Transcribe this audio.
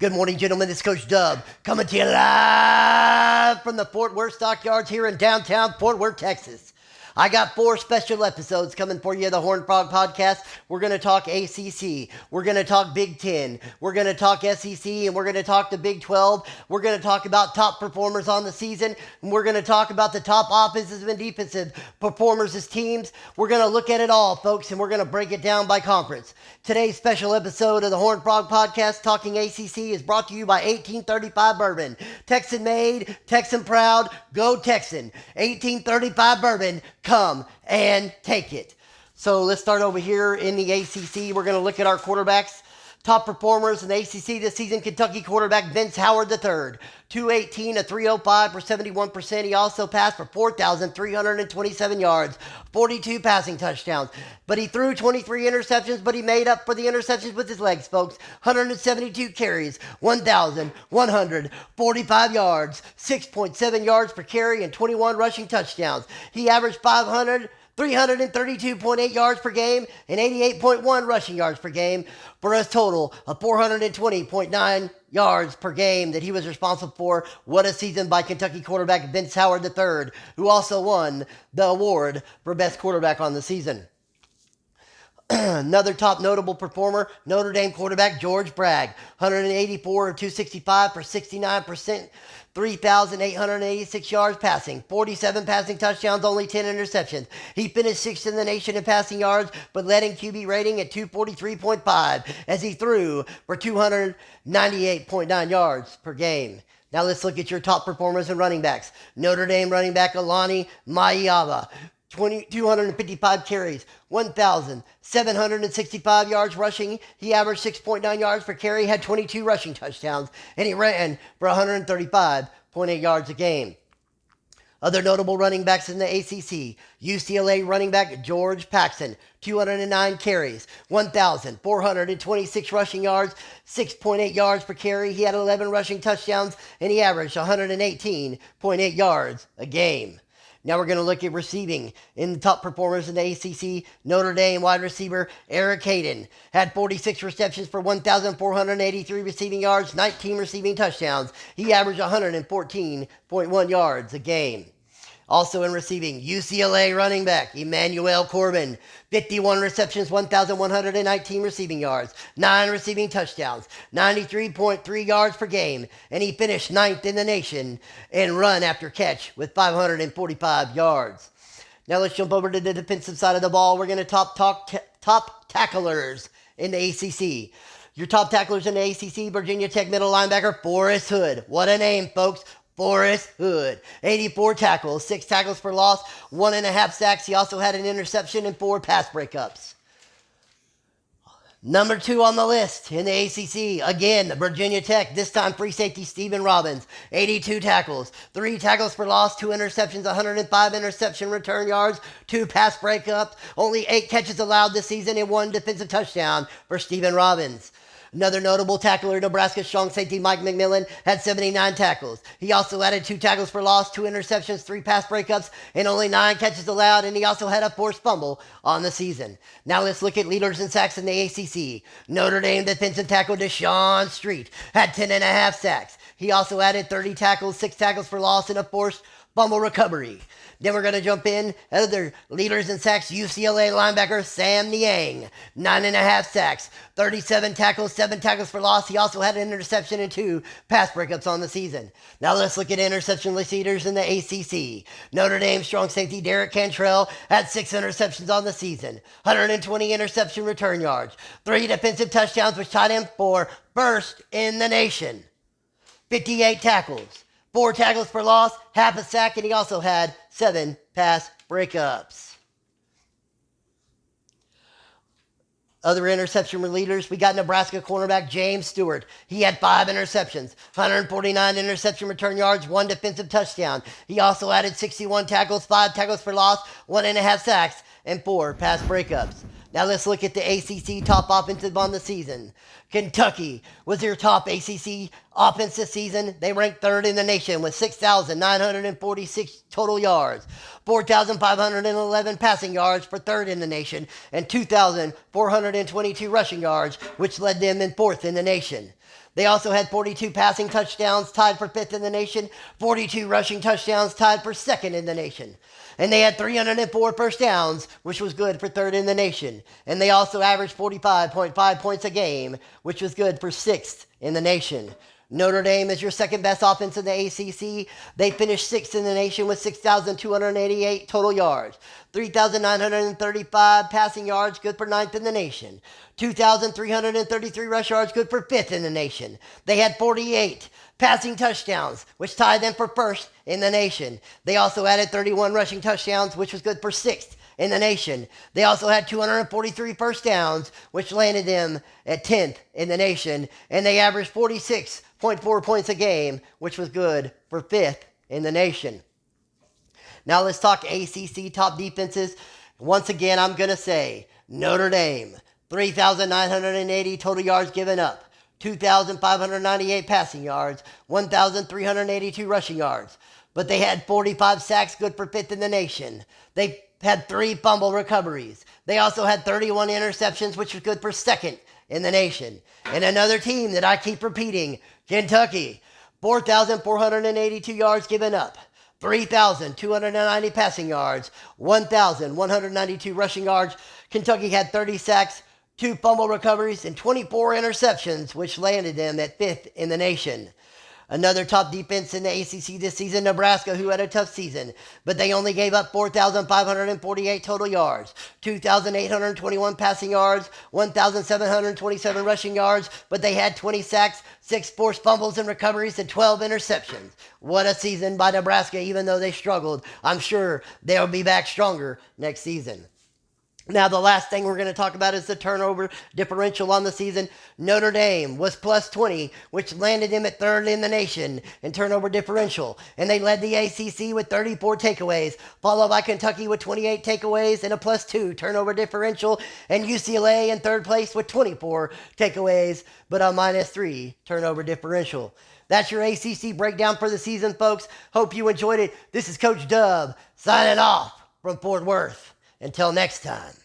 Good morning, gentlemen. This is Coach Dub coming to you live from the Fort Worth Stockyards here in downtown Fort Worth, Texas. I got 4 special episodes coming for you, the Horned Frog Podcast. We're going to talk ACC. We're going to talk Big 10. We're going to talk SEC, and we're going to talk the Big 12. We're going to talk about top performers on the season, and we're going to talk about the top offensive and defensive performers as teams. We're going to look at it all, folks, and we're going to break it down by conference. Today's special episode of the Horned Frog Podcast, Talking ACC, is brought to you by 1835 Bourbon. Texan made, Texan proud, go Texan. 1835 Bourbon, come and take it. So let's start over here in the ACC. We're going to look at our quarterbacks. Top performers in the ACC this season, Kentucky quarterback Vince Howard III. 218, a 305 for 71%. He also passed for 4,327 yards, 42 passing touchdowns. But he threw 23 interceptions, but he made up for the interceptions with his legs, folks. 172 carries, 1,145 yards, 6.7 yards per carry, and 21 rushing touchdowns. He averaged 332.8 yards per game and 88.1 rushing yards per game for a total of 420.9 yards per game that he was responsible for. What a season by Kentucky quarterback Vince Howard III, who also won the award for best quarterback on the season. Another top notable performer, Notre Dame quarterback George Bragg. 184 or 265 for 69%. 3,886 yards passing, 47 passing touchdowns, only 10 interceptions. He finished 6th in the nation in passing yards, but led in QB rating at 243.5 as he threw for 298.9 yards per game. Now let's look at your top performers and running backs. Notre Dame running back Alani Mayava. 255 carries, 1,765 yards rushing. He averaged 6.9 yards per carry, had 22 rushing touchdowns, and he ran for 135.8 yards a game. Other notable running backs in the ACC, UCLA running back George Paxson, 209 carries, 1,426 rushing yards, 6.8 yards per carry. He had 11 rushing touchdowns, and he averaged 118.8 yards a game. Now we're going to look at receiving. In the top performers in the ACC, Notre Dame wide receiver Eric Hayden had 46 receptions for 1,483 receiving yards, 19 receiving touchdowns. He averaged 114.1 yards a game. Also in receiving, UCLA running back Emmanuel Corbin, 51 receptions, 1,119 receiving yards, 9 receiving touchdowns, 93.3 yards per game, and he finished 9th in the nation in run after catch with 545 yards. Now let's jump over to the defensive side of the ball. We're going to top tacklers in the ACC. Your top tacklers in the ACC, Virginia Tech middle linebacker Forrest Hood. What a name, folks. Forrest Hood, 84 tackles, 6 tackles for loss, 1.5 sacks. He also had an interception and 4 pass breakups. Number 2 on the list in the ACC, again, Virginia Tech, this time free safety Stephen Robbins, 82 tackles, 3 tackles for loss, 2 interceptions, 105 interception return yards, 2 pass breakups, only 8 catches allowed this season and 1 defensive touchdown for Stephen Robbins. Another notable tackler, Nebraska strong safety Mike McMillan, had 79 tackles. He also added 2 tackles for loss, 2 interceptions, 3 pass breakups, and only 9 catches allowed, and he also had a forced fumble on the season. Now let's look at leaders in sacks in the ACC. Notre Dame defensive tackle Deshaun Street had 10.5 sacks. He also added 30 tackles, 6 tackles for loss, and a forced fumble recovery. Then we're going to jump in. Other leaders in sacks, UCLA linebacker Sam Niang, 9.5 sacks, 37 tackles, 7 tackles for loss. He also had an interception and 2 pass breakups on the season. Now let's look at interception leaders in the ACC. Notre Dame strong safety Derek Cantrell had 6 interceptions on the season, 120 interception return yards, 3 defensive touchdowns, which tied him for first in the nation, 58 tackles. 4 tackles for loss, half a sack, and he also had 7 pass breakups. Other interception leaders, we got Nebraska cornerback James Stewart. He had 5 interceptions, 149 interception return yards, 1 defensive touchdown. He also added 61 tackles, 5 tackles for loss, 1.5 sacks, and 4 pass breakups. Now let's look at the ACC top offensive on the season. Kentucky was your top ACC offense this season. They ranked third in the nation with 6,946 total yards, 4,511 passing yards for third in the nation, and 2,422 rushing yards, which led them in fourth in the nation. They also had 42 passing touchdowns, tied for fifth in the nation, 42 rushing touchdowns, tied for second in the nation. And they had 304 first downs, which was good for third in the nation. And they also averaged 45.5 points a game, which was good for sixth in the nation. Notre Dame is your second best offense in the ACC. They finished sixth in the nation with 6,288 total yards, 3,935 passing yards, good for ninth in the nation, 2,333 rush yards, good for fifth in the nation. They had 48 passing touchdowns, which tied them for first in the nation. They also added 31 rushing touchdowns, which was good for sixth in the nation. They also had 243 first downs, which landed them at 10th in the nation. And they averaged 46.4 points a game, which was good for fifth in the nation. Now let's talk ACC top defenses. Once again, I'm going to say Notre Dame, 3,980 total yards given up, 2,598 passing yards, 1,382 rushing yards. But they had 45 sacks, good for fifth in the nation. They had 3 fumble recoveries. They also had 31 interceptions, which was good for second in the nation. And another team that I keep repeating, Kentucky, 4,482 yards given up, 3,290 passing yards, 1,192 rushing yards. Kentucky had 30 sacks, 2 fumble recoveries, and 24 interceptions, which landed them at fifth in the nation. Another top defense in the ACC this season, Nebraska, who had a tough season, but they only gave up 4,548 total yards, 2,821 passing yards, 1,727 rushing yards, but they had 20 sacks, 6 forced fumbles and recoveries, and 12 interceptions. What a season by Nebraska, even though they struggled. I'm sure they'll be back stronger next season. Now, the last thing we're going to talk about is the turnover differential on the season. Notre Dame was plus 20, which landed them at third in the nation in turnover differential. And they led the ACC with 34 takeaways, followed by Kentucky with 28 takeaways and a plus 2 turnover differential. And UCLA in third place with 24 takeaways, but a minus 3 turnover differential. That's your ACC breakdown for the season, folks. Hope you enjoyed it. This is Coach Dub signing off from Fort Worth. Until next time.